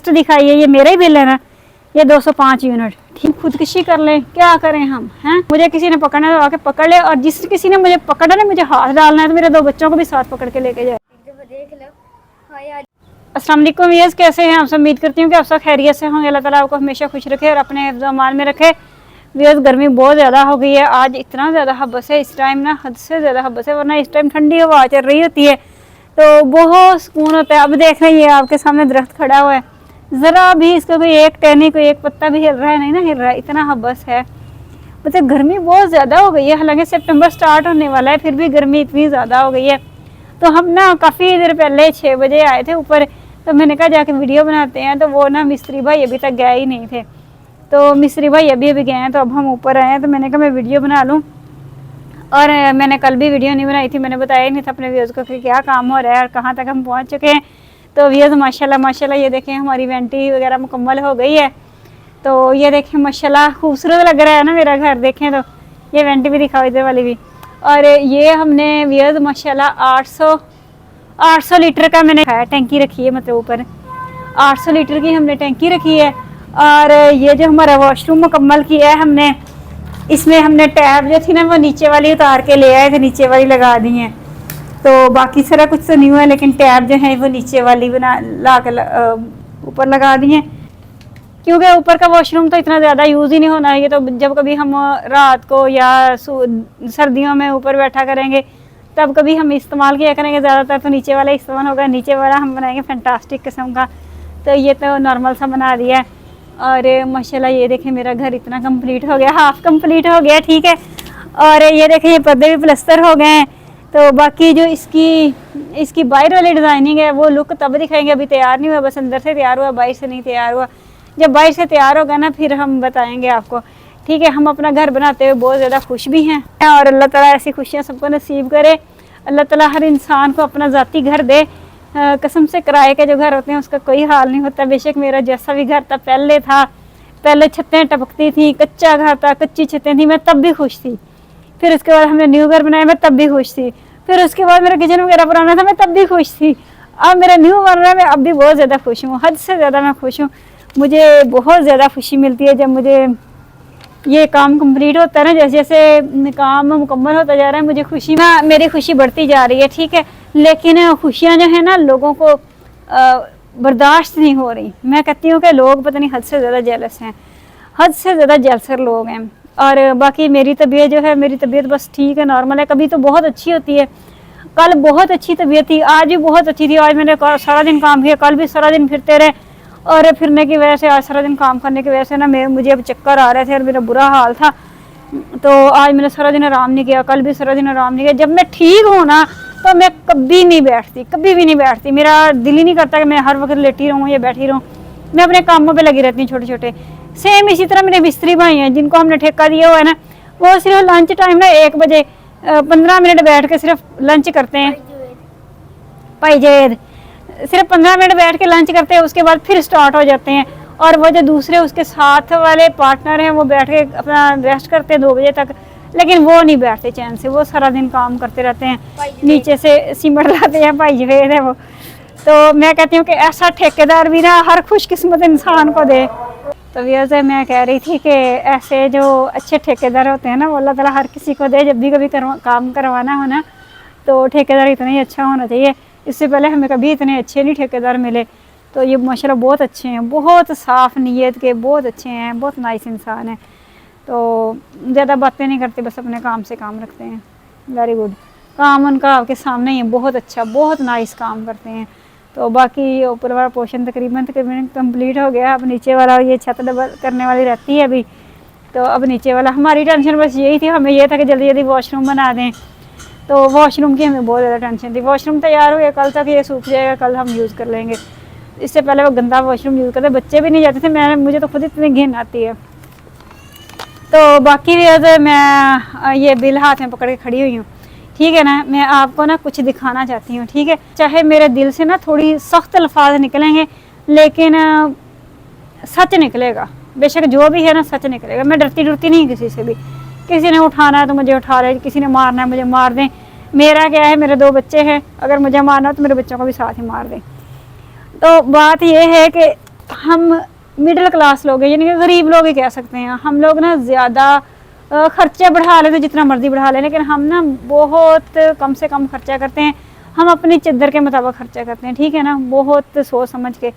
Last दिखाई है, ये मेरा ही बिल है ना, ये 205 यूनिट। ठीक, खुदकुशी कर लें, क्या करें हम हैं। मुझे किसी ने पकड़ना है तो आके पकड़ ले, और जिस किसी ने मुझे पकड़ना है, मुझे हाथ डालना है तो मेरे 2 बच्चों को भी साथ पकड़ के लेके जाए। अस्सलाम वालेकुम व्यूअर्स, कैसे हैं आप सब? उम्मीद करती हूँ कि आप सब खैरियत से होंगे। अल्लाह ताला आपको हमेशा खुश रखे और अपने हिफ्ज़ व अमान में रखे। व्यूअर्स, गर्मी बहुत ज़्यादा हो गई है, आज इतना ज़्यादा हब्बस है, इस टाइम ना हद से ज़्यादा हब्बस है, वरना इस टाइम ठंडी हवा चल रही होती है तो बहुत सुकून होता है। अब देख रहे हैं आपके सामने दरख्त खड़ा हुआ है, ज़रा भी इसका कोई एक टहनी, कोई एक पत्ता भी हिल रहा है नहीं ना, हिल रहा है, इतना हब्बस है। मतलब गर्मी बहुत ज़्यादा हो गई है, हालांकि सितंबर स्टार्ट होने वाला है, फिर भी गर्मी इतनी ज़्यादा हो गई है। तो हम ना काफ़ी देर पहले 6 बजे आए थे ऊपर, तो मैंने कहा जाके वीडियो बनाते हैं, तो वो ना मिस्त्री भाई अभी तक गए ही नहीं थे, तो मिस्त्री भाई अभी गए हैं, तो अब हम ऊपर आए हैं, तो मैंने कहा मैं वीडियो बना लूँ। और मैंने कल भी वीडियो नहीं बनाई थी, मैंने बताया ही नहीं था अपने व्यूअर्स को कि क्या काम हो रहा है और कहाँ तक हम पहुँच चुके हैं। तो व्यूअर्स माशाल्लाह माशाल्लाह, ये देखें हमारी वेंटी वगैरह मुकम्मल हो गई है। तो ये देखें माशाल्लाह खूबसूरत लग रहा है ना मेरा घर, देखें तो ये वेंटी भी दिखाओ, इधर वाली भी। और ये हमने व्यूअर्स माशाल्लाह 800 लीटर का मैंने टैंकी रखी है, मतलब ऊपर 800 लीटर की हमने टैंकी रखी है। और ये जो हमारा वॉशरूम मुकम्मल किया है हमने, इसमें हमने टैब जो थी ना वो नीचे वाली उतार के ले आए थे, नीचे वाली लगा दी है। तो बाकी सारा कुछ तो नहीं हुआ, लेकिन टैब जो है वो नीचे वाली बना ला के ऊपर लगा दी है, क्योंकि ऊपर का वॉशरूम तो इतना ज़्यादा यूज़ ही नहीं होना है। ये तो जब कभी हम रात को या सर्दियों में ऊपर बैठा करेंगे तब कभी हम इस्तेमाल किया करेंगे, ज़्यादातर तो नीचे वाला इस्तेमाल होगा। नीचे वाला हम बनाएंगे फैंटास्टिक किस्म का, तो ये तो नॉर्मल सा बना दिया है। और माशाल्लाह ये देखें मेरा घर इतना कंप्लीट हो गया, हाफ कंप्लीट हो गया, ठीक है। और ये देखें ये पर्दे भी प्लस्तर हो गए हैं। तो बाकी जो इसकी बाहर वाली डिज़ाइनिंग है वो लुक तब दिखाएंगे, अभी तैयार नहीं हुआ, बस अंदर से तैयार हुआ, बाहर से नहीं तैयार हुआ। जब बाहर से तैयार होगा ना फिर हम बताएंगे आपको, ठीक है। हम अपना घर बनाते हुए बहुत ज़्यादा खुश भी हैं, और अल्लाह ताला ऐसी खुशियाँ सबको नसीब करे। अल्लाह ताला हर इंसान को अपना ज़ाती घर दे। कसम से किराए के जो घर होते हैं उसका कोई हाल नहीं होता। बेशक मेरा जैसा भी घर था पहले छतें टपकती थी, कच्चा घर था, कच्ची छतें थी, मैं तब भी खुश थी। फिर उसके बाद हमने न्यू घर बनाया, मैं तब भी खुश थी। फिर उसके बाद मेरा किचन वगैरह पुराना था, मैं तब भी खुश थी। अब मेरा न्यू बन रहा है, मैं अब भी बहुत ज़्यादा खुश हूँ, हद से ज़्यादा मैं खुश हूँ। मुझे बहुत ज़्यादा खुशी मिलती है जब मुझे ये काम कंप्लीट होता है ना, जैसे जैसे काम मुकम्मल होता जा रहा है मुझे खुशी ना, मेरी खुशी बढ़ती जा रही है, ठीक है। लेकिन खुशियाँ जो है ना लोगों को बर्दाश्त नहीं हो रही। मैं कहती हूँ कि लोग पता नहीं हद से ज़्यादा जेलस हैं, हद से ज़्यादा जेलसर लोग हैं। और बाकी मेरी तबीयत जो है, मेरी तबीयत बस ठीक है, नॉर्मल है। कभी तो बहुत अच्छी होती है, कल बहुत अच्छी तबीयत थी, आज भी बहुत अच्छी थी। आज मैंने सारा दिन काम किया, कल भी सारा दिन फिरते रहे, और फिरने की वजह से आज सारा दिन काम करने की वजह से ना मुझे अब चक्कर आ रहे थे और मेरा बुरा हाल था। तो आज मैंने सारा दिन आराम नहीं किया, कल भी सारा दिन आराम नहीं किया। जब मैं ठीक हूँ ना तो मैं कभी नहीं बैठती, कभी भी नहीं बैठती। मेरा दिल ही नहीं करता कि मैं हर वक्त लेटी रहूँ या बैठी रहूँ। मैं अपने कामों पे लगी रहती हूँ छोटे छोटे। सेम इसी तरह मेरे मिस्त्री भाई हैं जिनको हमने ठेका दिया हुआ है ना, वो सिर्फ लंच टाइम ना 1 बजे 15 मिनट बैठ के सिर्फ लंच करते हैं। भाई जैद सिर्फ 15 मिनट बैठ के लंच करते हैं, उसके बाद फिर स्टार्ट हो जाते हैं। और वो जो दूसरे उसके साथ वाले पार्टनर हैं वो बैठ के अपना रेस्ट करते हैं 2 बजे तक, लेकिन वो नहीं बैठते चैन से, वो सारा दिन काम करते रहते हैं, नीचे से सीमेंट लाते हैं, भाई जवेद है वो। तो मैं कहती हूँ कि ऐसा ठेकेदार भी ना हर खुशकिस्मत इंसान को दे। तो वैसे मैं कह रही थी कि ऐसे जो अच्छे ठेकेदार होते हैं ना वो अल्लाह ताला हर किसी को दे। जब भी कभी काम करवाना हो ना तो ठेकेदार इतना ही अच्छा होना चाहिए। इससे पहले हमें कभी इतने अच्छे नहीं ठेकेदार मिले, तो ये माशाल्लाह बहुत अच्छे हैं, बहुत साफ़ नीयत के, बहुत अच्छे हैं, बहुत नाइस इंसान हैं। तो ज़्यादा बातें नहीं करते, बस अपने काम से काम रखते हैं। वेरी गुड, काम उनका आपके सामने ही है, बहुत अच्छा, बहुत नाइस काम करते हैं। तो बाकी ऊपर वाला पोर्शन तकरीबन कंप्लीट हो गया। अब नीचे वाला ये छत डबल करने वाली रहती है अभी, तो अब नीचे वाला हमारी टेंशन बस यही थी, हमें ये था कि जल्दी जल्दी वॉशरूम बना दें। तो वॉशरूम की हमें बहुत ज़्यादा टेंशन थी। वॉशरूम तैयार हो गया, कल तक ये सूख जाएगा, कल हम यूज़ कर लेंगे। इससे पहले वो गंदा वॉशरूम यूज़ करते, बच्चे भी नहीं जाते थे, मुझे तो खुद इतनी घिन आती है। तो बाकी मैं ये बिल हाथ में पकड़ के खड़ी हुई हूँ, ठीक है ना। मैं आपको ना कुछ दिखाना चाहती हूँ, ठीक है। चाहे मेरे दिल से ना थोड़ी सख्त अल्फाज निकलेंगे, लेकिन सच निकलेगा, बेशक जो भी है ना सच निकलेगा। मैं डरती नहीं किसी से भी, किसी ने उठाना है तो मुझे उठा ले, किसी ने मारना है मुझे मार दें। मेरा क्या है, मेरे 2 बच्चे हैं, अगर मुझे मारना हो तो मेरे बच्चों को भी साथ ही मार दें। तो बात यह है कि हम मिडिल क्लास लोग हैं, यानी कि गरीब लोग ही कह सकते हैं। हम लोग ना ज़्यादा खर्चे बढ़ा लेते, जितना मर्जी बढ़ा लें, लेकिन हम ना बहुत कम से कम खर्चा करते हैं। हम अपनी चद्दर के मुताबिक खर्चा करते हैं, ठीक है ना, बहुत सोच समझ के।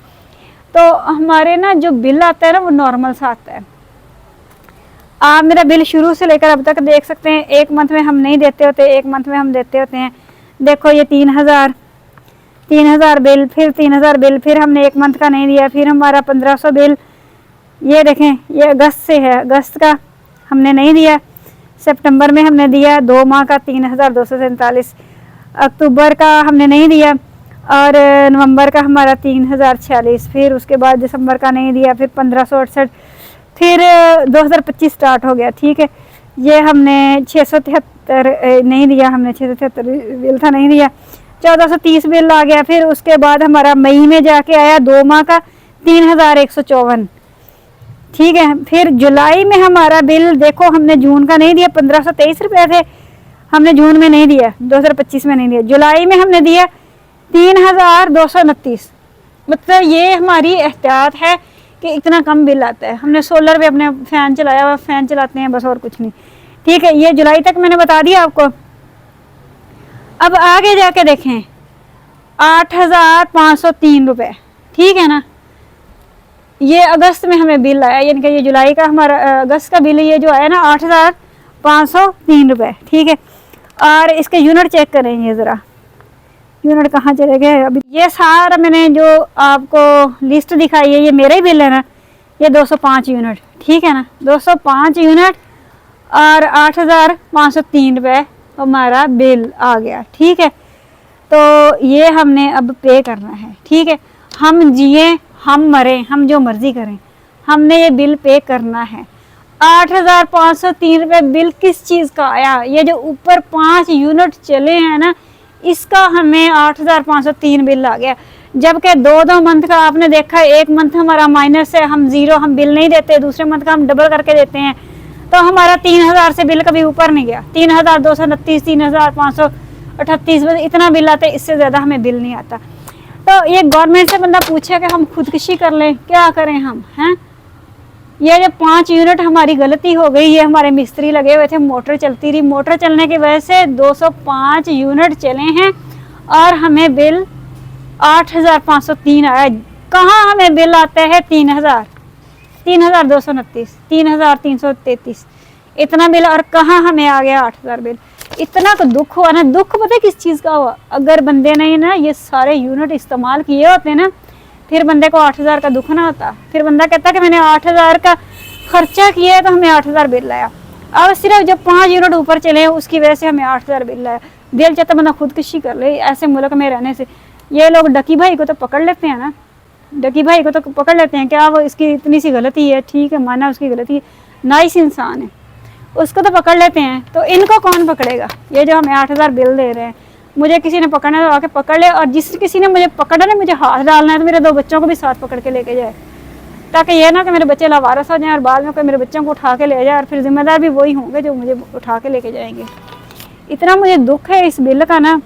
तो हमारे ना जो बिल आता है ना वो नॉर्मल सा आता है। आप मेरा बिल शुरू से लेकर अब तक देख सकते हैं। एक मंथ में हम नहीं देते होते, एक मंथ में हम देते होते हैं। देखो ये 3,000 बिल, फिर 3,000 बिल, फिर हमने एक मंथ का नहीं दिया, फिर हमारा 1,500 बिल। ये देखें, ये अगस्त से है, अगस्त का हमने नहीं दिया। सितंबर में हमने दिया 2 माह का 3,247। अक्टूबर का हमने नहीं दिया, और नवंबर का हमारा 3,046। फिर उसके बाद दिसंबर का नहीं दिया, फिर 1,568। फिर 2025 स्टार्ट हो गया, ठीक है। ये हमने 673 नहीं दिया, हमने 673 बिल था, नहीं दिया। 1,430 बिल आ गया। फिर उसके बाद हमारा मई में जाके आया 2 माह का 3,154, ठीक है। फिर जुलाई में हमारा बिल देखो, हमने जून का नहीं दिया, 1,523 रुपये थे, हमने जून में नहीं दिया, 2025 में नहीं दिया। जुलाई में हमने दिया 3,229। मतलब ये हमारी एहतियात है कि इतना कम बिल आता है। हमने सोलर पे अपने फ़ैन चलाया हुआ, फ़ैन चलाते हैं बस, और कुछ नहीं, ठीक है। ये जुलाई तक मैंने बता दिया आपको। अब आगे जाके देखें, 8,503 रुपये, ठीक है ना। ये अगस्त में हमें बिल आया, यानी कि ये जुलाई का हमारा अगस्त का बिल ये जो आया ना 8,503 रुपये, ठीक है। और इसके यूनिट चेक करेंगे ज़रा, यूनिट कहाँ चले गए अभी। ये सारा मैंने जो आपको लिस्ट दिखाई है, ये मेरा ही बिल है ना, ये 205 यूनिट, ठीक है ना, 205 यूनिट और 8,503 रुपये हमारा बिल आ गया, ठीक है। तो ये हमने अब पे करना है, ठीक है। हम जिए हम मरे, हम जो मर्जी करें, हमने ये बिल पे करना है। 8,503 रुपये बिल किस चीज़ का आया? ये जो ऊपर 5 यूनिट चले हैं ना, इसका हमें 8,503 बिल आ गया। जबकि 2 मंथ का आपने देखा, एक मंथ हमारा माइनस है, हम ज़ीरो, हम बिल नहीं देते, दूसरे मंथ का हम डबल करके देते हैं, तो हमारा 3,000 से बिल कभी ऊपर नहीं गया। 3,229, 3,538, बस इतना बिल आता है, इससे ज़्यादा हमें बिल नहीं आता। तो ये गवर्नमेंट से बंदा पूछे कि हम खुदकुशी कर लें, क्या करें हम, हैं? ये जो 5 यूनिट हमारी गलती हो गई, ये हमारे मिस्त्री लगे हुए थे, मोटर चलती रही, मोटर चलने की वजह से 205 यूनिट चले हैं और हमें बिल 8,503 आया। कहाँ हमें बिल आता है 3,000, 3,229, 3,333, इतना बिल, और कहाँ हमें आ गया 8,000 बिल। इतना तो दुख हुआ ना। दुख पता है किस चीज़ का हुआ? अगर बंदे ने ना ये सारे यूनिट इस्तेमाल किए होते ना, फिर बंदे को 8,000 का दुख ना होता। फिर बंदा कहता कि मैंने 8,000 का खर्चा किया है तो हमें 8,000 बिल आया। अब सिर्फ जब 5 यूनिट ऊपर चले उसकी वजह से हमें 8,000 बिल आया। दिल चाहता बंदा खुदकुशी कर ले ऐसे मुल्क में रहने से। ये लोग डकी भाई को तो पकड़ लेते हैं ना, डकी भाई को तो पकड़ लेते हैं, क्या वो इसकी इतनी सी गलती है, ठीक है, माना उसकी गलती है, नाइस इंसान है, उसको तो पकड़ लेते हैं। तो इनको कौन पकड़ेगा? ये जो हमें 8,000 बिल दे रहे हैं, मुझे किसी ने पकड़ना है तो आके पकड़ ले, और जिस किसी ने मुझे पकड़ना है, मुझे हाथ डालना है, तो मेरे 2 बच्चों को भी साथ पकड़ के लेके जाए, ताकि ये ना कि मेरे बच्चे लावारस हो जाएं और बाद में कोई मेरे बच्चों को उठा के ले जाए, और फिर जिम्मेदार भी वही होंगे जो मुझे उठा के लेके जाएंगे। इतना मुझे दुख है इस बिल का ना,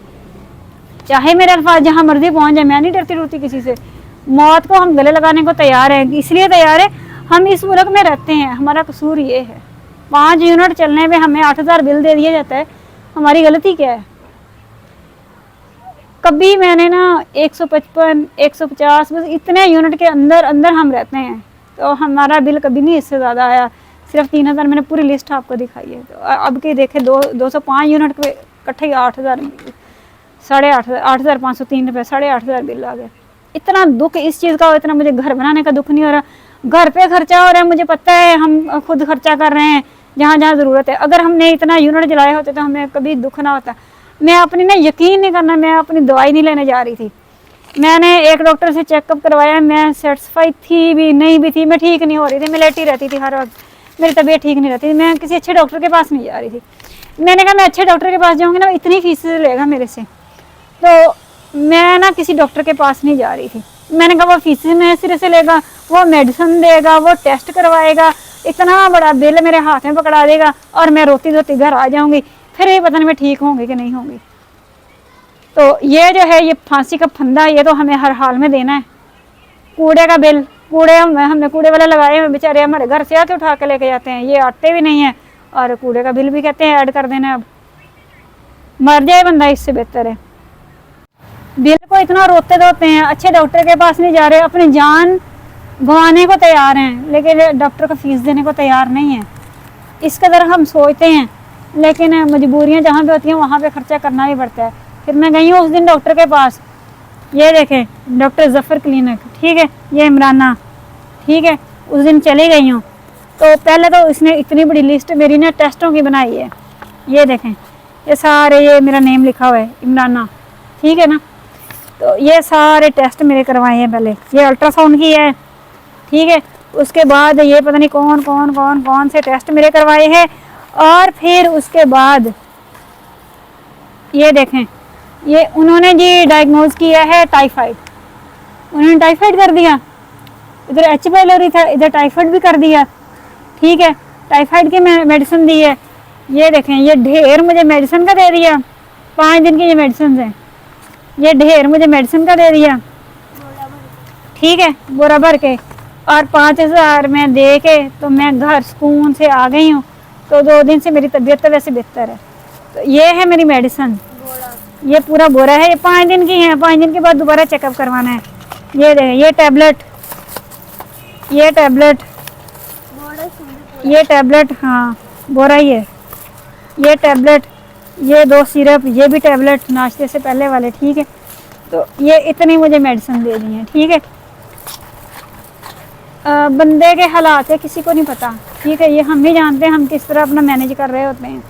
चाहे मेरे अल्फाज जहाँ मर्जी पहुँच जाए, मैं नहीं डरती रुकती किसी से। मौत को हम गले लगाने को तैयार हैं, इसलिए तैयार है हम इस मुल्क में रहते हैं। हमारा कसूर ये है, 5 यूनिट चलने में हमें 8,000 बिल दे दिया जाता है, हमारी गलती क्या है? कभी मैंने ना 155, 150, बस इतने यूनिट के अंदर अंदर हम रहते हैं, तो हमारा बिल कभी नहीं इससे ज़्यादा आया। सिर्फ 3,000, मैंने पूरी लिस्ट आपको दिखाई है। तो अब के देखे 205 यूनिट के इकट्ठे 8,000, 8,503 रुपये, 8,500 बिल आ गए। इतना दुख इस चीज़ का हो, इतना मुझे घर बनाने का दुख नहीं हो रहा। घर पे खर्चा हो रहा है, मुझे पता है, हम खुद खर्चा कर रहे हैं जहाँ जहाँ ज़रूरत है। अगर हमने इतना यूनिट जलाए होते तो हमें कभी दुख ना होता। मैं अपनी ना यकीन नहीं करना, मैं अपनी दवाई नहीं लेने जा रही थी। मैंने एक डॉक्टर से चेकअप करवाया, मैं सेटिस्फाई थी भी नहीं भी थी, मैं ठीक नहीं हो रही थी, मैं लेटी रहती थी हर वक्त, मेरी तबीयत ठीक नहीं रहती थी। मैं किसी अच्छे डॉक्टर के पास नहीं जा रही थी। मैंने कहा मैं अच्छे डॉक्टर के पास जाऊँगी ना, इतनी फीस लेगा मेरे से, तो मैं ना किसी डॉक्टर के पास नहीं जा रही थी। मैंने कहा वो फीस मेरे सिरे से लेगा, वो मेडिसिन देगा, वो टेस्ट करवाएगा, इतना बड़ा बिल मेरे हाथ में पकड़ा देगा, और मैं रोती धोती घर आ जाऊंगी, फिर ये पता नहीं मैं ठीक होंगी कि नहीं होंगी। तो ये जो है ये फांसी का फंदा, ये तो हमें हर हाल में देना है। कूड़े का बिल कूड़े हमने कूड़े वाले लगाए हैं बेचारे, हमारे घर से आते उठा के लेके जाते हैं, ये आते भी नहीं है और कूड़े का बिल भी कहते हैं ऐड कर देना। अब मर जाए बंदा इससे बेहतर है। बिल को इतना रोते धोते हैं, अच्छे डॉक्टर के पास नहीं जा रहे, अपनी जान गंवाने को तैयार हैं लेकिन डॉक्टर को फीस देने को तैयार नहीं है। इस कदर हम सोचते हैं लेकिन मजबूरियां जहाँ पे होती हैं वहाँ पे खर्चा करना ही पड़ता है। फिर मैं गई हूँ उस दिन डॉक्टर के पास, ये देखें डॉक्टर जफ़र क्लिनिक, ठीक है, ये इमराना, ठीक है। उस दिन चली गई हूँ तो पहले तो इसने इतनी बड़ी लिस्ट मेरी ना टेस्टों की बनाई है, ये देखें, ये सारे, ये मेरा नेम लिखा हुआ है इमराना, ठीक है ना। तो ये सारे टेस्ट मेरे करवाए हैं, पहले ये अल्ट्रासाउंड की है, ठीक है, उसके बाद ये पता नहीं कौन कौन कौन कौन से टेस्ट मेरे करवाए हैं, और फिर उसके बाद ये देखें, ये उन्होंने जी डायग्नोज किया है टाइफाइड, उन्होंने टाइफाइड कर दिया, इधर एच पाइलोरी था, इधर टाइफाइड भी कर दिया, ठीक है। टाइफाइड की मेडिसिन दी है, ये देखें, ये ढेर मुझे मेडिसिन का दे दिया, 5 दिन की ये मेडिसिन है, ये ढेर मुझे मेडिसिन का दे दिया, ठीक है, बोरा भर के, और 5,000 में दे के तो मैं घर सुकून से आ गई हूँ। तो 2 दिन से मेरी तबीयत तो वैसे बेहतर है। तो ये है मेरी मेडिसिन, ये पूरा बोरा है, ये 5 दिन की है, 5 दिन के बाद दोबारा चेकअप करवाना है। ये देखें, ये टैबलेट, ये टैबलेट, ये टैबलेट, हाँ बोरा ही है, ये टैबलेट, ये 2 सिरप, ये भी टैबलेट नाश्ते से पहले वाले, ठीक है। तो ये इतनी मुझे मेडिसिन दे दी है, ठीक है। बंदे के हालात है किसी को नहीं पता, ठीक है, ये हम ही जानते हैं हम किस तरह अपना मैनेज कर रहे होते हैं।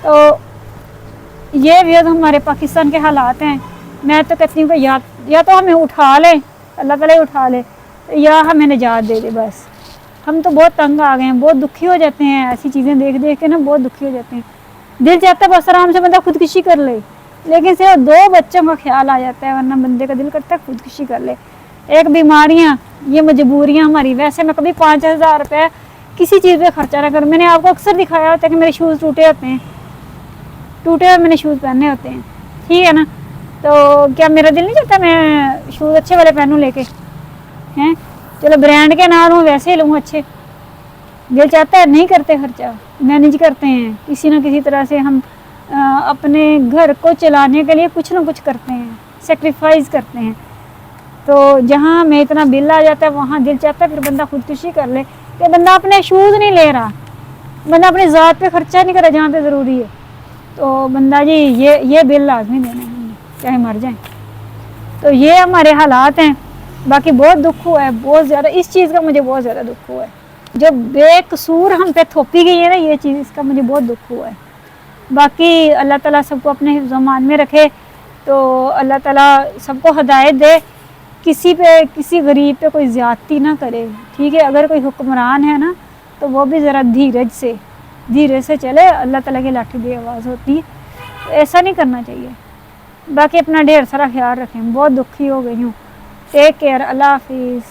तो ये भी हमारे पाकिस्तान के हालात हैं। मैं तो कहती हूँ कि या तो हमें उठा ले, अल्लाह ताला ही उठा ले, या हमें निजात दे दे बस। हम तो बहुत तंग आ गए हैं, बहुत दुखी हो जाते हैं, ऐसी चीज़ें देख देख के ना बहुत दुखी हो जाते हैं। दिल चाहता है बस आराम से बंदा खुदकुशी कर ले, लेकिन सिर्फ 2 बच्चों का ख्याल आ जाता है, वरना बंदे का दिल करता है खुदकुशी कर ले। एक बीमारियाँ, ये मजबूरियाँ हमारी। वैसे मैं कभी 5,000 रुपये किसी चीज़ पे खर्चा ना करूँ। मैंने आपको अक्सर दिखाया होता है कि मेरे शूज़ टूटे होते हैं, टूटे हुए मैंने शूज़ पहने होते हैं, ठीक है ना। तो क्या मेरा दिल नहीं चाहता मैं शूज़ अच्छे वाले पहनूँ लेके, हैं, चलो ब्रांड के ना लूँ, वैसे ही लूँ अच्छे। दिल चाहता है, नहीं करते खर्चा, मैनेज करते हैं किसी न किसी तरह से। हम अपने घर को चलाने के लिए कुछ ना कुछ करते हैं, सेक्रीफाइस करते हैं। तो जहाँ में इतना बिल आ जाता है वहाँ दिल चाहता है फिर बंदा खुदकुशी कर ले, कि बंदा अपने शूज़ नहीं ले रहा, बंदा अपनी ज़ात पे खर्चा नहीं कर रहा जहाँ पे ज़रूरी है। तो बंदा जी ये बिल लाजमी देना है, चाहे मर जाए। तो ये हमारे हालात हैं। बाकी बहुत दुख हुआ है, बहुत ज़्यादा, इस चीज़ का मुझे बहुत ज़्यादा दुख हुआ है। जो बेकसूर हम पे थोपी गई है ना ये चीज़, इसका मुझे बहुत दुख हुआ है। बाकी अल्लाह ताला सबको अपने हिफ्ज़-ओ-मान में रखे, तो अल्लाह ताला सबको हिदायत दे, किसी पे, किसी गरीब पे कोई ज़्यादती ना करे, ठीक है। अगर कोई हुक्मरान है ना तो वो भी ज़रा धीरज से चले, अल्लाह ताला की लाठी भी आवाज़ होती है, तो ऐसा नहीं करना चाहिए। बाकी अपना ढेर सारा ख्याल रखें, बहुत दुखी हो गई हूँ। टेक केयर, अल्लाह हाफिज़।